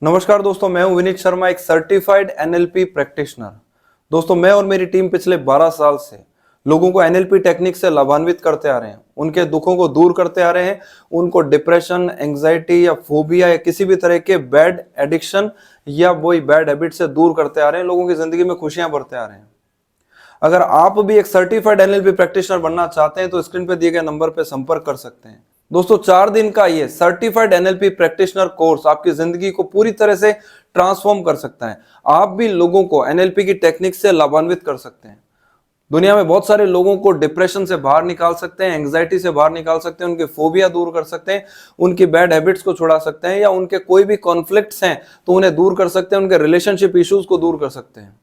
नमस्कार दोस्तों, मैं हूं विनीत शर्मा, एक सर्टिफाइड एनएलपी प्रैक्टिशनर। दोस्तों, मैं और मेरी टीम पिछले 12 साल से लोगों को एनएलपी टेक्निक से लाभान्वित करते आ रहे हैं, उनके दुखों को दूर करते आ रहे हैं, उनको डिप्रेशन, एंजाइटी या फोबिया या किसी भी तरह के बैड एडिक्शन या वही बैड हैबिट से दूर करते आ रहे हैं, लोगों की जिंदगी में खुशियां भरते आ रहे हैं। अगर आप भी एक सर्टिफाइड एनएलपी प्रैक्टिशनर बनना चाहते हैं तो स्क्रीन पे दिए गए नंबर पे संपर्क कर सकते हैं। दोस्तों, 4 दिन का ये सर्टिफाइड एनएलपी प्रैक्टिशनर कोर्स आपकी जिंदगी को पूरी तरह से ट्रांसफॉर्म कर सकता है। आप भी लोगों को एनएलपी की टेक्निक से लाभान्वित कर सकते हैं। दुनिया में बहुत सारे लोगों को डिप्रेशन से बाहर निकाल सकते हैं, एंग्जाइटी से बाहर निकाल सकते हैं, उनके फोबिया दूर कर सकते हैं, उनकी बैड हैबिट्स को छुड़ा सकते हैं, या उनके कोई भी कॉन्फ्लिक्ट्स हैं तो उन्हें दूर कर सकते हैं, उनके रिलेशनशिप इश्यूज को दूर कर सकते हैं।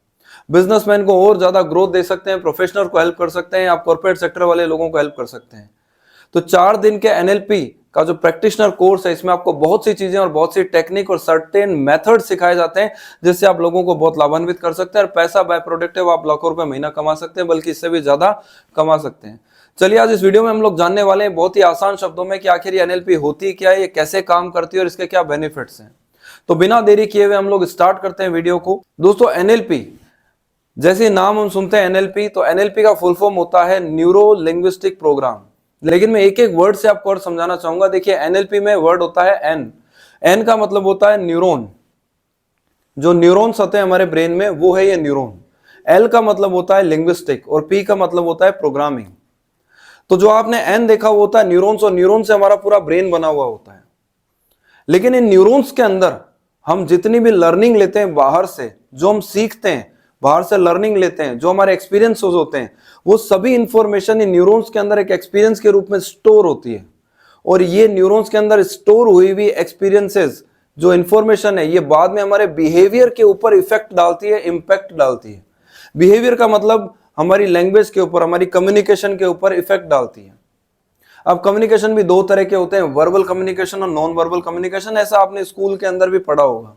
बिजनेसमैन को और ज्यादा ग्रोथ दे सकते हैं, प्रोफेशनल को हेल्प कर सकते हैं, आप कॉर्पोरेट सेक्टर वाले लोगों को हेल्प कर सकते हैं। तो 4 दिन के एनएलपी का जो प्रैक्टिशनर कोर्स है, इसमें आपको बहुत सी चीजें और बहुत सी टेक्निक और सर्टेन मेथड सिखाए जाते हैं जिससे आप लोगों को बहुत लाभान्वित कर सकते हैं और पैसा बाय प्रोडक्टिव आप लाखों रुपए महीना कमा सकते हैं, बल्कि इससे भी ज्यादा कमा सकते हैं। चलिए, आज इस वीडियो में हम लोग जानने वाले हैं बहुत ही आसान शब्दों में कि आखिर ये एनएलपी होती क्या है, ये कैसे काम करती है और इसके क्या बेनिफिट्स हैं। तो बिना देरी किए हुए हम लोग स्टार्ट करते हैं वीडियो को। दोस्तों, एनएलपी जैसे नाम हम सुनते हैं एनएलपी, तो एनएलपी का फुल फॉर्म होता है न्यूरो लिंग्विस्टिक प्रोग्राम। लेकिन मैं एक एक वर्ड से आपको और समझाना चाहूंगा। देखिए, एनएलपी में वर्ड होता है एन। एन का मतलब होता है न्यूरॉन। जो न्यूरॉन्स होते हैं हमारे ब्रेन में, वो है ये न्यूरॉन। एल का मतलब होता है लिंग्विस्टिक और पी का मतलब होता है प्रोग्रामिंग। तो जो आपने एन देखा वो होता है न्यूरॉन्स, और न्यूरॉन से हमारा पूरा ब्रेन बना हुआ होता है। लेकिन इन न्यूरॉन्स के अंदर हम जितनी भी लर्निंग लेते हैं बाहर से, जो हम सीखते हैं, बाहर से लर्निंग लेते हैं, जो हमारे एक्सपीरियंस होते हैं, वो सभी इंफॉर्मेशन इन न्यूरॉन्स के अंदर एक एक्सपीरियंस के रूप में स्टोर होती है। और ये न्यूरॉन्स के अंदर स्टोर हुई हुई एक्सपीरियंसेस, जो इंफॉर्मेशन है, ये बाद में हमारे बिहेवियर के ऊपर इफेक्ट डालती है, इंपैक्ट डालती है। बिहेवियर का मतलब हमारी लैंग्वेज के ऊपर, हमारी कम्युनिकेशन के ऊपर इफेक्ट डालती है। अब कम्युनिकेशन भी 2 तरह के होते हैं, वर्बल कम्युनिकेशन और नॉन वर्बल कम्युनिकेशन। ऐसा आपने स्कूल के अंदर भी पढ़ा होगा।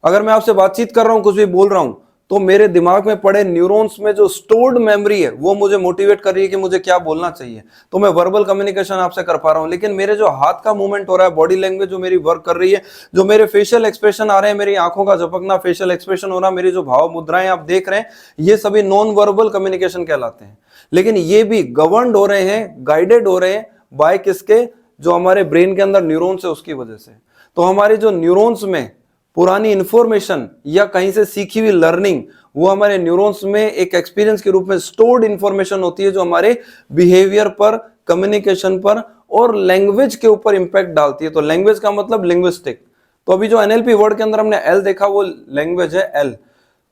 अगर मैं आपसे बातचीत कर रहा हूं, कुछ भी बोल रहा हूं, तो मेरे दिमाग में पड़े न्यूरॉन्स में जो स्टोर्ड मेमोरी है, वो मुझे मोटिवेट कर रही है कि मुझे क्या बोलना चाहिए। तो मैं वर्बल कम्युनिकेशन आपसे कर पा रहा हूं। लेकिन मेरे जो हाथ का मूवमेंट हो रहा है, बॉडी लैंग्वेज जो मेरी वर्क कर रही है, जो मेरे फेशियल एक्सप्रेशन आ रहे हैं, मेरी आंखों का झपकना, फेशियल एक्सप्रेशन हो रहा, मेरी जो भाव मुद्राएं आप देख रहे हैं, ये सभी नॉन वर्बल कम्युनिकेशन कहलाते हैं। लेकिन ये भी गवर्नड हो रहे हैं, गाइडेड हो रहे हैं बाय किसके? जो हमारे ब्रेन के अंदर न्यूरॉन्स है, उसकी वजह से। तो हमारे जो न्यूरॉन्स में पुरानी इंफॉर्मेशन या कहीं से सीखी हुई लर्निंग, वो हमारे न्यूरॉन्स में एक एक्सपीरियंस के रूप में स्टोर्ड इंफॉर्मेशन होती है, जो हमारे बिहेवियर पर, कम्युनिकेशन पर और लैंग्वेज के ऊपर इंपैक्ट डालती है। तो लैंग्वेज का मतलब लिंग्विस्टिक। तो अभी जो एनएलपी वर्ड के अंदर हमने एल देखा, वो लैंग्वेज है, एल।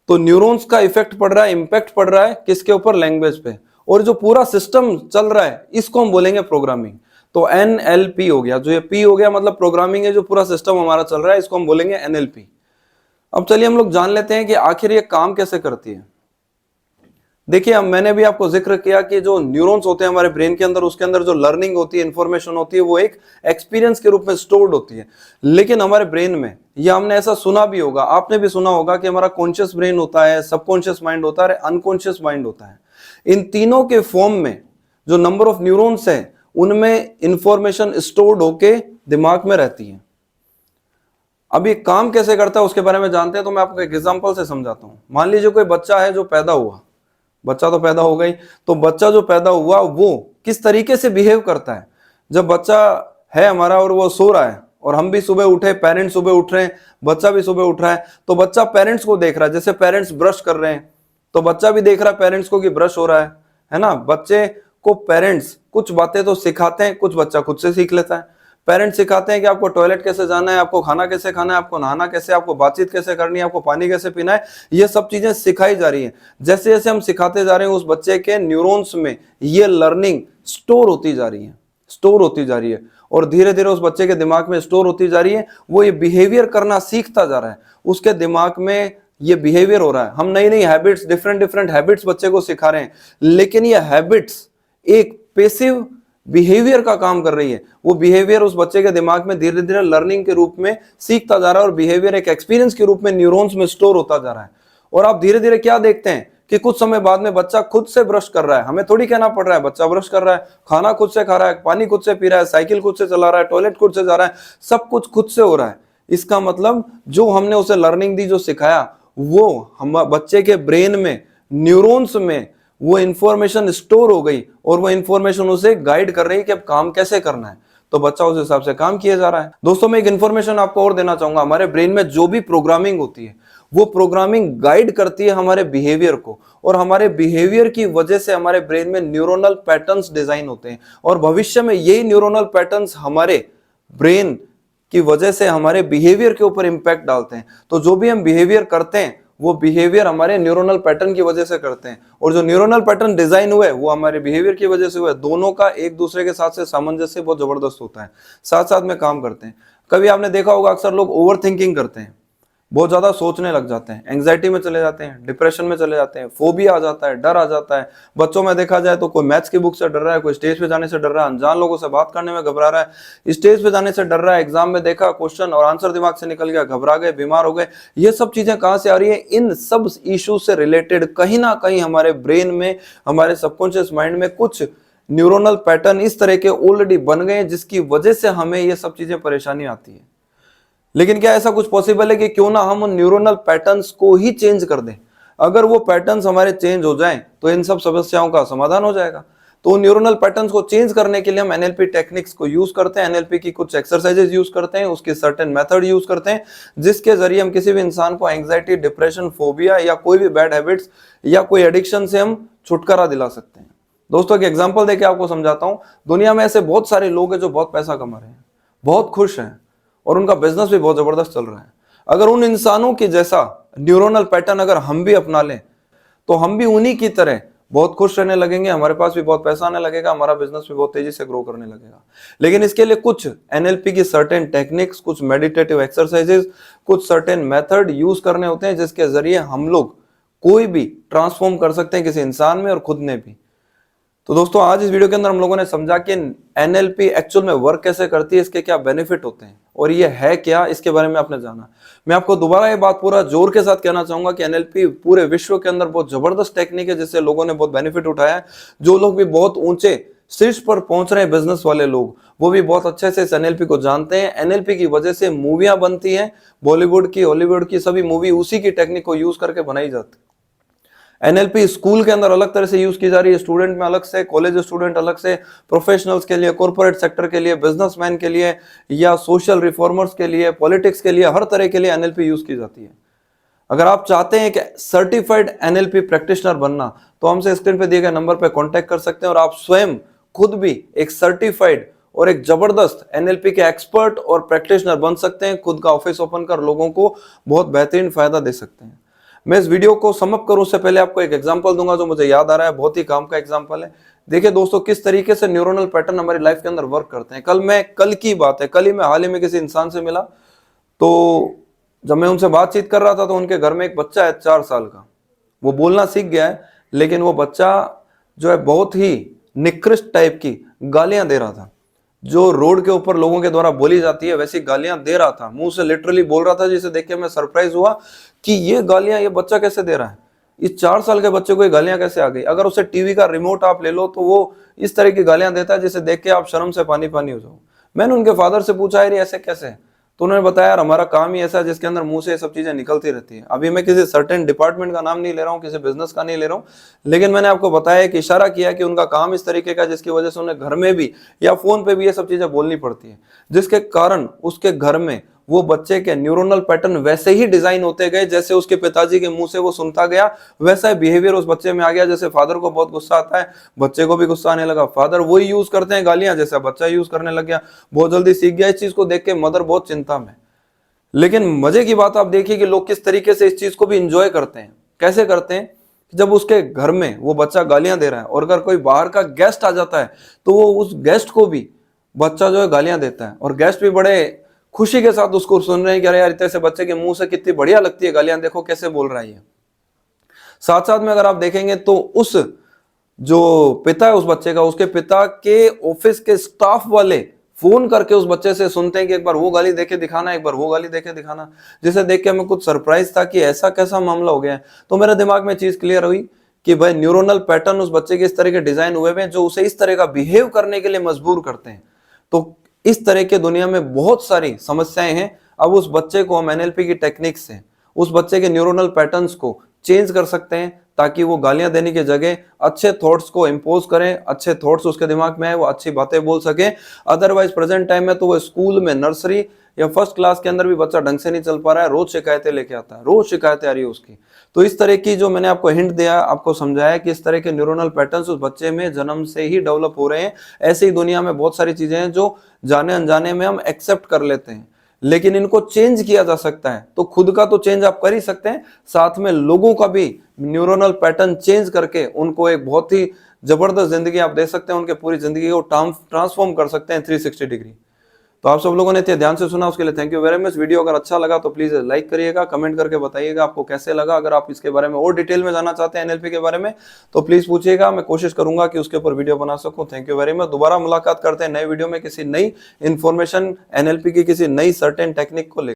तो न्यूरॉन्स का इफेक्ट पड़ रहा है, इंपैक्ट पड़ रहा है किसके ऊपर? लैंग्वेज पे। और जो पूरा सिस्टम चल रहा है, इसको हम बोलेंगे प्रोग्रामिंग। तो एनएलपी हो गया, जो ये पी हो गया मतलब प्रोग्रामिंग है, जो पूरा सिस्टम हमारा चल रहा है, इसको हम बोलेंगे एनएलपी। अब चलिए हम लोग जान लेते हैं कि आखिर ये काम कैसे करती है। देखिए, अब मैंने भी आपको जिक्र किया कि जो न्यूरॉन्स होते हैं हमारे ब्रेन के अंदर, उसके अंदर जो लर्निंग होती है, इंफॉर्मेशन होती है, वो एक एक्सपीरियंस के रूप में स्टोर्ड होती है। लेकिन हमारे ब्रेन में, या हमने ऐसा सुना भी होगा, आपने भी सुना होगा कि हमारा कॉन्शियस ब्रेन होता है, सबकॉन्शियस माइंड होता है, अनकॉन्शियस माइंड होता है। इन तीनों के फॉर्म में जो नंबर ऑफ न्यूरॉन्स है, उनमें इंफॉर्मेशन स्टोर्ड होके दिमाग में रहती है। अब ये काम कैसे करता है उसके बारे में जानते हैं, तो मैं आपको एक एग्जांपल से समझाता हूं। मान लीजिए कोई बच्चा है जो पैदा हुआ, बच्चा तो पैदा हो गई, तो बच्चा जो पैदा हुआ वो किस तरीके से बिहेव करता है। जब बच्चा है हमारा और वो सो रहा है, और हम भी सुबह उठे, पेरेंट्स सुबह उठ रहे हैं, बच्चा भी सुबह उठ रहा है, तो बच्चा पेरेंट्स को देख रहा है। जैसे पेरेंट्स ब्रश कर रहे हैं, तो बच्चा भी देख रहा है पेरेंट्स को कि ब्रश हो रहा है ना। बच्चे को पेरेंट्स कुछ बातें तो सिखाते हैं, कुछ बच्चा खुद से सीख लेता है। पेरेंट्स सिखाते हैं कि आपको टॉयलेट कैसे जाना है, आपको खाना कैसे खाना है, आपको नहाना कैसे, आपको बातचीत कैसे करनी है, आपको पानी कैसे पीना है। ये सब चीजें सिखाई जा रही हैं। जैसे जैसे हम सिखाते जा रहे हैं, उस बच्चे के न्यूरॉन्स में ये लर्निंग स्टोर होती जा रही है, स्टोर होती जा रही है, और धीरे धीरे उस बच्चे के दिमाग में स्टोर होती जा रही है। वो ये बिहेवियर करना सीखता जा रहा है, उसके दिमाग में ये बिहेवियर हो रहा है। हम नई नई हैबिट्स, डिफरेंट हैबिट्स बच्चे को सिखा रहे हैं, लेकिन ये हैबिट्स एक पैसिव बिहेवियर का काम कर रही है। वो बिहेवियर उस बच्चे के दिमाग में धीरे धीरे लर्निंग के रूप में सीखता जा रहा है, और बिहेवियर एक एक्सपीरियंस के रूप में न्यूरॉन्स में स्टोर होता जा रहा है। और आप धीरे धीरे क्या देखते हैं कि कुछ समय बाद में बच्चा खुद से ब्रश कर रहा है। हमें थोड़ी कहना पड़ रहा है, बच्चा ब्रश कर रहा है, खाना खुद से खा रहा है, पानी खुद से पी रहा है, साइकिल खुद से चला रहा है, टॉयलेट खुद से जा रहा है, सब कुछ खुद से हो रहा है। इसका मतलब जो हमने उसे लर्निंग दी, जो सिखाया, वो हम बच्चे के ब्रेन में, न्यूरॉन्स में वो इंफॉर्मेशन स्टोर हो गई और वो इंफॉर्मेशन उसे गाइड कर रही है कि अब काम कैसे करना है। तो बच्चा उस हिसाब से काम किया जा रहा है। दोस्तों मैं एक इंफॉर्मेशन आपको और देना चाहूंगा, हमारे ब्रेन में जो भी प्रोग्रामिंग होती है वो प्रोग्रामिंग गाइड करती है हमारे बिहेवियर को, और हमारे बिहेवियर की वजह से हमारे ब्रेन में न्यूरोनल पैटर्न्स डिजाइन होते हैं, और भविष्य में यही न्यूरोनल पैटर्न्स हमारे ब्रेन की वजह से हमारे बिहेवियर के ऊपर इंपैक्ट डालते हैं। तो जो भी हम बिहेवियर करते हैं वो बिहेवियर हमारे न्यूरोनल पैटर्न की वजह से करते हैं, और जो न्यूरोनल पैटर्न डिजाइन हुए वो हमारे बिहेवियर की वजह से हुए। दोनों का एक दूसरे के साथ से सामंजस्य बहुत जबरदस्त होता है, साथ साथ में काम करते हैं। कभी आपने देखा होगा अक्सर लोग ओवर थिंकिंग करते हैं, बहुत ज्यादा सोचने लग जाते हैं, एंग्जाइटी में चले जाते हैं, डिप्रेशन में चले जाते हैं, फोबिया आ जाता है, डर आ जाता है। बच्चों में देखा जाए तो कोई मैथ्स की बुक से डर रहा है, कोई स्टेज पे जाने से डर रहा है, अनजान लोगों से बात करने में घबरा रहा है, स्टेज पे जाने से डर रहा है, एग्जाम में देखा क्वेश्चन और आंसर दिमाग से निकल गया, घबरा गए, बीमार हो गए। ये सब चीजें कहां से आ रही है? इन सब इश्यू से रिलेटेड कहीं ना कहीं हमारे ब्रेन में, हमारे सबकॉन्शियस माइंड में कुछ न्यूरोनल पैटर्न इस तरह के ऑलरेडी बन गए हैं, जिसकी वजह से हमें ये सब चीजें परेशानी आती है। लेकिन क्या ऐसा कुछ पॉसिबल है कि क्यों ना हम उन न्यूरोनल पैटर्न्स को ही चेंज कर दें? अगर वो पैटर्न्स हमारे चेंज हो जाएं तो इन सब समस्याओं का समाधान हो जाएगा। तो न्यूरोनल पैटर्न्स को चेंज करने के लिए हम एनएलपी टेक्निक्स को यूज करते हैं, एनएलपी की कुछ एक्सरसाइजेज यूज करते हैं, उसकी सर्टेन मेथड यूज करते हैं, जिसके जरिए हम किसी भी इंसान को एंग्जाइटी, डिप्रेशन, फोबिया या कोई भी बैड हैबिट्स या कोई एडिक्शन से हम छुटकारा दिला सकते हैं। दोस्तों एक एग्जाम्पल देके आपको समझाता हूं। दुनिया में ऐसे बहुत सारे लोग हैं जो बहुत पैसा कमा रहे हैं, बहुत खुश हैं, और उनका बिजनेस भी बहुत जबरदस्त चल रहा है। अगर उन इंसानों के जैसा न्यूरोनल पैटर्न अगर हम भी अपना लें तो हम भी उन्हीं की तरह बहुत खुश रहने लगेंगे, हमारे पास भी बहुत पैसा आने लगेगा, हमारा बिजनेस भी बहुत तेजी से ग्रो करने लगेगा। लेकिन इसके लिए कुछ एनएलपी की सर्टेन टेक्निक्स, कुछ मेडिटेटिव एक्सरसाइजेस, कुछ सर्टेन मेथड यूज करने होते हैं, जिसके जरिए हम लोग कोई भी ट्रांसफॉर्म कर सकते हैं किसी इंसान में और खुद में भी। तो दोस्तों आज इस वीडियो के अंदर हम लोगों ने समझा कि एनएलपी एक्चुअल में वर्क कैसे करती है, इसके क्या बेनिफिट होते हैं और ये है क्या, इसके बारे में आपने जाना। मैं आपको दोबारा ये बात पूरा जोर के साथ कहना चाहूंगा कि एनएलपी पूरे विश्व के अंदर बहुत जबरदस्त टेक्निक है, जिससे लोगों ने बहुत बेनिफिट उठाया है। जो लोग भी बहुत ऊंचे शीर्ष पर पहुंच रहे हैं, बिजनेस वाले लोग, वो भी बहुत अच्छे से इस एनएलपी को जानते हैं। एनएलपी की वजह से मूवियां बनती हैं, बॉलीवुड की, हॉलीवुड की, सभी मूवी उसी की टेक्निक को यूज करके बनाई जाती है। एनएलपी स्कूल के अंदर अलग तरह से यूज की जा रही है, स्टूडेंट में अलग से, कॉलेज स्टूडेंट अलग से, प्रोफेशनल्स के लिए, कॉर्पोरेट सेक्टर के लिए, बिजनेसमैन के लिए, या सोशल रिफॉर्मर्स के लिए, पॉलिटिक्स के लिए, हर तरह के लिए एनएलपी यूज की जाती है। अगर आप चाहते हैं कि सर्टिफाइड एनएलपी प्रैक्टिशनर बनना, तो हमसे स्क्रीन पे दिए गए नंबर पे कांटेक्ट कर सकते हैं और आप स्वयं खुद भी एक सर्टिफाइड और एक जबरदस्त एनएलपी के एक्सपर्ट और प्रैक्टिशनर बन सकते हैं। खुद का ऑफिस ओपन कर लोगों को बहुत बेहतरीन फायदा दे सकते हैं। मैं इस वीडियो को समअप करूं उससे पहले आपको एक एग्जांपल दूंगा जो मुझे याद आ रहा है, बहुत ही काम का एग्जांपल है। देखिए दोस्तों, किस तरीके से न्यूरोनल पैटर्न हमारी लाइफ के अंदर वर्क करते हैं। कल की बात है, कल ही मैं हाल ही में किसी इंसान से मिला, तो जब मैं उनसे बातचीत कर रहा था तो उनके घर में एक बच्चा है 4 साल का। वो बोलना सीख गया है, लेकिन वो बच्चा जो है बहुत ही निकृष्ट टाइप की गालियां दे रहा था, जो रोड के ऊपर लोगों के द्वारा बोली जाती है वैसी गालियां दे रहा था, मुंह से लिटरली बोल रहा था, जिसे देख के मैं सरप्राइज हुआ कि ये गालियां ये बच्चा कैसे दे रहा है। इस 4 साल के बच्चे को ये गालियां कैसे आ गई? अगर उसे टीवी का रिमोट आप ले लो तो वो इस तरह की गालियां देता है जिसे देख के आप शर्म से पानी पानी हो जाओ। मैंने उनके फादर से पूछा यार ऐसे कैसे, तो उन्होंने बताया यार हमारा काम ही ऐसा है जिसके अंदर मुंह से ये सब चीजें निकलती रहती है। अभी मैं किसी सर्टेन डिपार्टमेंट का नाम नहीं ले रहा हूँ, किसी बिजनेस का नहीं ले रहा हूँ, लेकिन मैंने आपको बताया कि इशारा किया कि उनका काम इस तरीके का जिसकी वजह से उन्हें घर में भी या फोन पे भी ये सब चीजें बोलनी पड़ती है, जिसके कारण उसके घर में वो बच्चे के न्यूरोनल पैटर्न वैसे ही डिजाइन होते गए जैसे उसके पिताजी के मुंह से वो सुनता गया, वैसा ही बिहेवियर उस बच्चे में आ गया। जैसे फादर को बहुत गुस्सा आता है, बच्चे को भी गुस्सा आने लगा, फादर वही यूज करते हैं गालियां जैसा बच्चा यूज करने लग गया, बहुत जल्दी सीख गया। इस चीज को देख के मदर बहुत चिंता में। लेकिन मजे की बात आप देखिए कि लोग किस तरीके से इस चीज को भी इंजॉय करते हैं। कैसे करते हैं? जब उसके घर में वो बच्चा गालियां दे रहा है और अगर कोई बाहर का गेस्ट आ जाता है तो वो उस गेस्ट को भी बच्चा जो है गालियां देता है, और गेस्ट भी बड़े खुशी के साथ उसको सुन रहे हैं कि अरे यार इतने से बच्चे के मुंह से कितनी बढ़िया लगती है गालियां, देखो कैसे बोल रहा है। साथ साथ में अगर आप देखेंगे तो उस जो पिता है उस बच्चे का, उसके पिता के ऑफिस के स्टाफ वाले फोन करके उस बच्चे से सुनते हैं कि एक बार वो गाली देके दिखाना, एक बार वो गाली देके दिखाना, जिसे देख के हमें कुछ सरप्राइज था कि ऐसा कैसा मामला हो गया है। तो मेरे दिमाग में चीज क्लियर हुई कि भाई न्यूरोनल पैटर्न उस बच्चे के इस तरह के डिजाइन हुए हैं जो उसे इस तरह का बिहेव करने के लिए मजबूर करते हैं। तो इस तरह के दुनिया में बहुत सारी समस्याएं हैं। अब उस बच्चे को हम एनएलपी की टेक्निक से उस बच्चे के न्यूरोनल पैटर्न्स को चेंज कर सकते हैं, ताकि वो गालियां देने की जगह अच्छे थॉट्स को इंपोज करें, अच्छे थॉट्स उसके दिमाग में आए, वो अच्छी बातें बोल सके। अदरवाइज प्रेजेंट टाइम में तो वो स्कूल में, नर्सरी या फर्स्ट क्लास के अंदर भी बच्चा ढंग से नहीं चल पा रहा है, रोज शिकायतें लेके आता है, रोज शिकायतें आ रही है उसकी। तो इस तरह की जो मैंने आपको हिंट दिया, आपको समझाया कि इस तरह के न्यूरोनल पैटर्न्स उस बच्चे में जन्म से ही डेवलप हो रहे हैं। ऐसे ही दुनिया में बहुत सारी चीजें हैं जो जाने अनजाने में हम एक्सेप्ट कर लेते हैं, लेकिन इनको चेंज किया जा सकता है। तो खुद का तो चेंज आप कर ही सकते हैं, साथ में लोगों का भी न्यूरोनल पैटर्न चेंज करके उनको एक बहुत ही जबरदस्त जिंदगी आप दे सकते हैं, उनके पूरी जिंदगी को ट्रांसफॉर्म कर सकते हैं 360 डिग्री। तो आप सब लोगों ने इतने ध्यान से सुना, उसके लिए thank you very much. Video अगर अच्छा लगा तो प्लीज लाइक करिएगा, कमेंट करके बताइएगा आपको कैसे लगा। अगर आप इसके बारे में और डिटेल में जानना चाहते हैं एनएलपी के बारे में तो प्लीज पूछिएगा, मैं कोशिश करूंगा कि उसके ऊपर वीडियो बना सकूं। Thank you very much. दोबारा मुलाकात करते हैं नए वीडियो में किसी नई इंफॉर्मेशन एनएलपी की किसी नई सर्टेन टेक्निक को लेकर।